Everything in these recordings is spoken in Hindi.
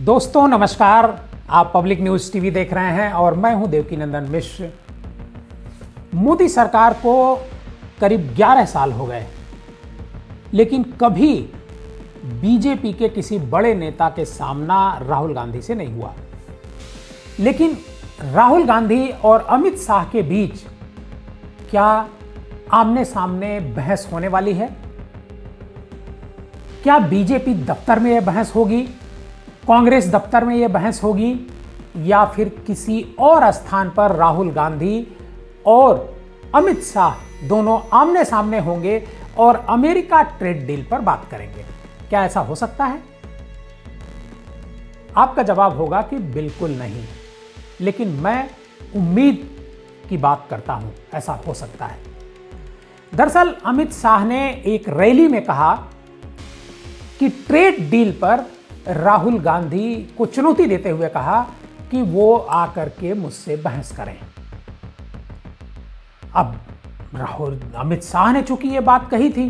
दोस्तों नमस्कार, आप पब्लिक न्यूज टीवी देख रहे हैं और मैं हूं देवकीनंदन मिश्र। मोदी सरकार को करीब 11 साल हो गए, लेकिन कभी बीजेपी के किसी बड़े नेता के सामना राहुल गांधी से नहीं हुआ। लेकिन राहुल गांधी और अमित शाह के बीच क्या आमने सामने बहस होने वाली है? क्या बीजेपी दफ्तर में यह बहस होगी, कांग्रेस दफ्तर में यह बहस होगी, या फिर किसी और स्थान पर राहुल गांधी और अमित शाह दोनों आमने सामने होंगे और अमेरिका ट्रेड डील पर बात करेंगे? क्या ऐसा हो सकता है? आपका जवाब होगा कि बिल्कुल नहीं, लेकिन मैं उम्मीद की बात करता हूं ऐसा हो सकता है। दरअसल अमित शाह ने एक रैली में कहा कि ट्रेड डील पर राहुल गांधी को चुनौती देते हुए कहा कि वो आकर के मुझसे बहस करें। अब अमित शाह ने चूंकि ये बात कही थी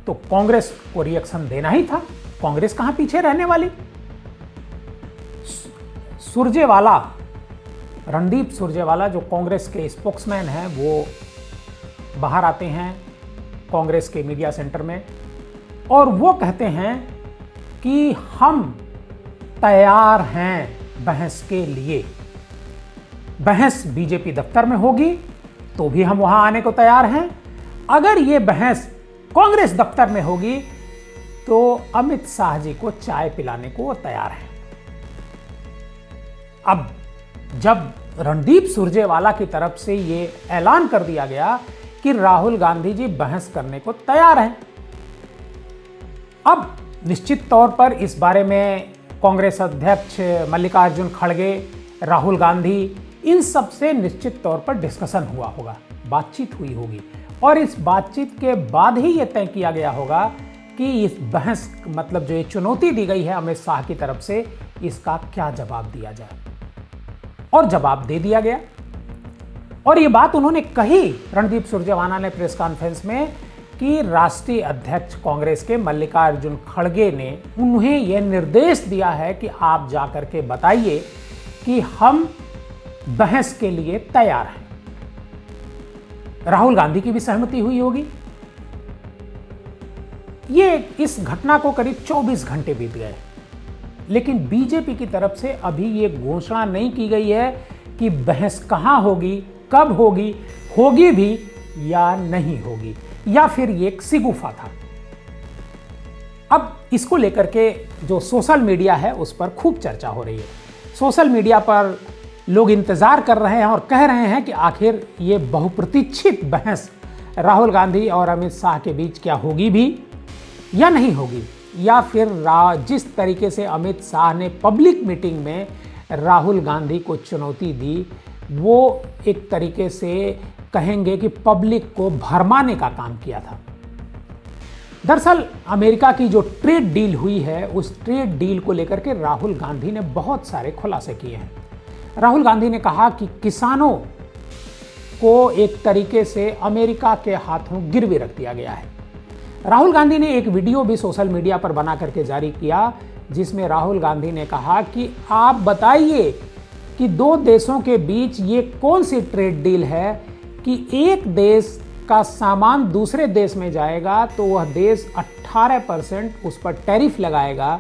तो कांग्रेस को रिएक्शन देना ही था। कांग्रेस कहां पीछे रहने वाली। सुरजेवाला, रणदीप सुरजेवाला जो कांग्रेस के स्पोक्समैन हैं, वो बाहर आते हैं कांग्रेस के मीडिया सेंटर में और वो कहते हैं कि हम तैयार हैं बहस के लिए। बहस बीजेपी दफ्तर में होगी तो भी हम वहां आने को तैयार हैं। अगर ये बहस कांग्रेस दफ्तर में होगी तो अमित शाह जी को चाय पिलाने को वो तैयार हैं। अब जब रणदीप सुरजेवाला की तरफ से ये ऐलान कर दिया गया कि राहुल गांधी जी बहस करने को तैयार हैं, अब निश्चित तौर पर इस बारे में कांग्रेस अध्यक्ष मल्लिकार्जुन खड़गे, राहुल गांधी, इन सब से निश्चित तौर पर डिस्कशन हुआ होगा, बातचीत हुई होगी और इस बातचीत के बाद ही यह तय किया गया होगा कि इस बहस मतलब जो ये चुनौती दी गई है अमित शाह की तरफ से, इसका क्या जवाब दिया जाए। और जवाब दे दिया गया और ये बात उन्होंने कही रणदीप सुरजेवाला ने प्रेस कॉन्फ्रेंस में कि राष्ट्रीय अध्यक्ष कांग्रेस के मल्लिकार्जुन खड़गे ने उन्हें यह निर्देश दिया है कि आप जाकर के बताइए कि हम बहस के लिए तैयार हैं। राहुल गांधी की भी सहमति हुई होगी। ये इस घटना को करीब 24 घंटे बीत गए, लेकिन बीजेपी की तरफ से अभी ये घोषणा नहीं की गई है कि बहस कहां होगी, कब होगी, होगी भी या नहीं होगी, या फिर ये एक सिगुफा था। अब इसको लेकर के जो सोशल मीडिया है उस पर खूब चर्चा हो रही है। सोशल मीडिया पर लोग इंतजार कर रहे हैं और कह रहे हैं कि आखिर ये बहुप्रतीक्षित बहस राहुल गांधी और अमित शाह के बीच क्या होगी भी या नहीं होगी, या फिर जिस तरीके से अमित शाह ने पब्लिक मीटिंग में राहुल गांधी को चुनौती दी, वो एक तरीके से कहेंगे कि पब्लिक को भरमाने का काम किया था। दरअसल अमेरिका की जो ट्रेड डील हुई है, उस ट्रेड डील को लेकर के राहुल गांधी ने बहुत सारे खुलासे किए हैं। राहुल गांधी ने कहा कि किसानों को एक तरीके से अमेरिका के हाथों गिरवी रख दिया गया है। राहुल गांधी ने एक वीडियो भी सोशल मीडिया पर बना करके जारी किया, जिसमें राहुल गांधी ने कहा कि आप बताइए कि दो देशों के बीच ये कौन सी ट्रेड डील है कि एक देश का सामान दूसरे देश में जाएगा तो वह देश 18% उस पर टैरिफ लगाएगा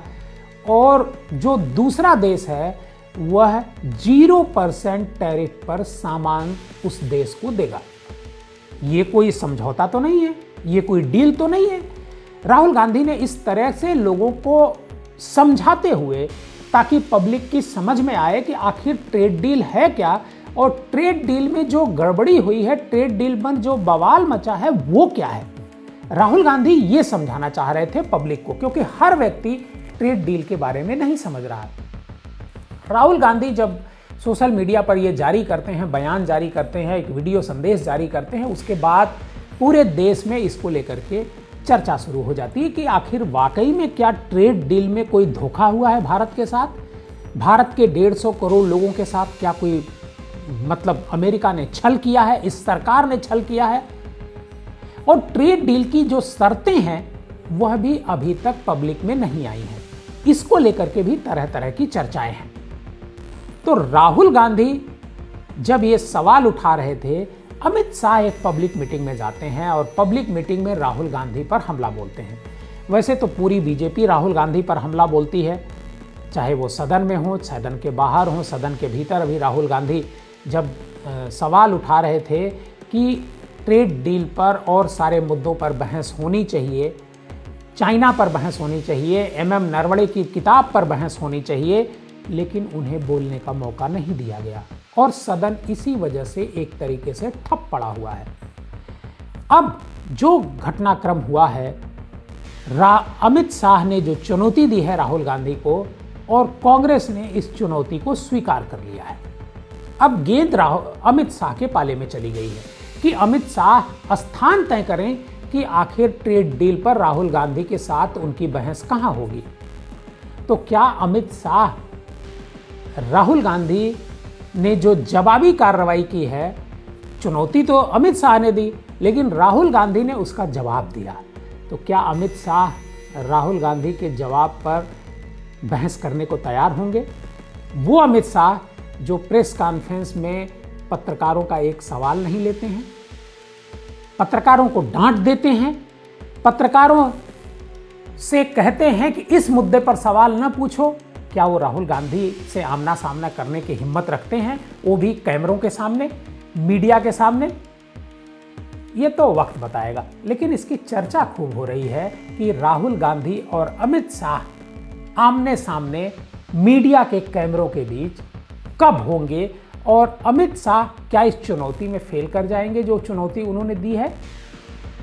और जो दूसरा देश है वह 0% टैरिफ पर सामान उस देश को देगा। ये कोई समझौता तो नहीं है, ये कोई डील तो नहीं है। राहुल गांधी ने इस तरह से लोगों को समझाते हुए, ताकि पब्लिक की समझ में आए कि आखिर ट्रेड डील है क्या और ट्रेड डील में जो गड़बड़ी हुई है, ट्रेड डील पर जो बवाल मचा है वो क्या है। राहुल गांधी ये समझाना चाह रहे थे पब्लिक को, क्योंकि हर व्यक्ति ट्रेड डील के बारे में नहीं समझ रहा है। राहुल गांधी जब सोशल मीडिया पर ये जारी करते हैं, बयान जारी करते हैं, एक वीडियो संदेश जारी करते हैं, उसके बाद पूरे देश में इसको लेकर के चर्चा शुरू हो जाती है कि आखिर वाकई में क्या ट्रेड डील में कोई धोखा हुआ है भारत के साथ, भारत के 150 करोड़ लोगों के साथ क्या कोई मतलब अमेरिका ने छल किया है, इस सरकार ने छल किया है। और ट्रेड डील की जो शर्तें हैं वह भी अभी तक पब्लिक में नहीं आई हैं। इसको लेकर के भी तरह तरह की चर्चाएं हैं। तो राहुल गांधी जब ये सवाल उठा रहे थे, अमित शाह एक पब्लिक मीटिंग में जाते हैं और पब्लिक मीटिंग में राहुल गांधी पर हमला बोलते हैं। वैसे तो पूरी बीजेपी राहुल गांधी पर हमला बोलती है, चाहे वो सदन में हो, सदन के बाहर हो, सदन के भीतर। अभी राहुल गांधी जब सवाल उठा रहे थे कि ट्रेड डील पर और सारे मुद्दों पर बहस होनी चाहिए, चाइना पर बहस होनी चाहिए, एमएम नरवणे की किताब पर बहस होनी चाहिए, लेकिन उन्हें बोलने का मौका नहीं दिया गया और सदन इसी वजह से एक तरीके से ठप पड़ा हुआ है। अब जो घटनाक्रम हुआ है, अमित शाह ने जो चुनौती दी है राहुल गांधी को और कांग्रेस ने इस चुनौती को स्वीकार कर लिया है। अब गेंद अमित शाह के पाले में चली गई है कि अमित शाह स्थान तय करें कि आखिर ट्रेड डील पर राहुल गांधी के साथ उनकी बहस कहां होगी। तो क्या अमित शाह, राहुल गांधी ने जो जवाबी कार्रवाई की है, चुनौती तो अमित शाह ने दी लेकिन राहुल गांधी ने उसका जवाब दिया, तो क्या अमित शाह राहुल गांधी के जवाब पर बहस करने को तैयार होंगे? वो अमित शाह जो प्रेस कॉन्फ्रेंस में पत्रकारों का एक सवाल नहीं लेते हैं, पत्रकारों को डांट देते हैं, पत्रकारों से कहते हैं कि इस मुद्दे पर सवाल न पूछो, क्या वो राहुल गांधी से आमना सामना करने की हिम्मत रखते हैं, वो भी कैमरों के सामने, मीडिया के सामने? ये तो वक्त बताएगा। लेकिन इसकी चर्चा खूब हो रही है कि राहुल गांधी और अमित शाह आमने सामने मीडिया के कैमरों के बीच कब होंगे और अमित शाह क्या इस चुनौती में फेल कर जाएंगे जो चुनौती उन्होंने दी है?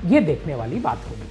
ये देखने वाली बात होगी।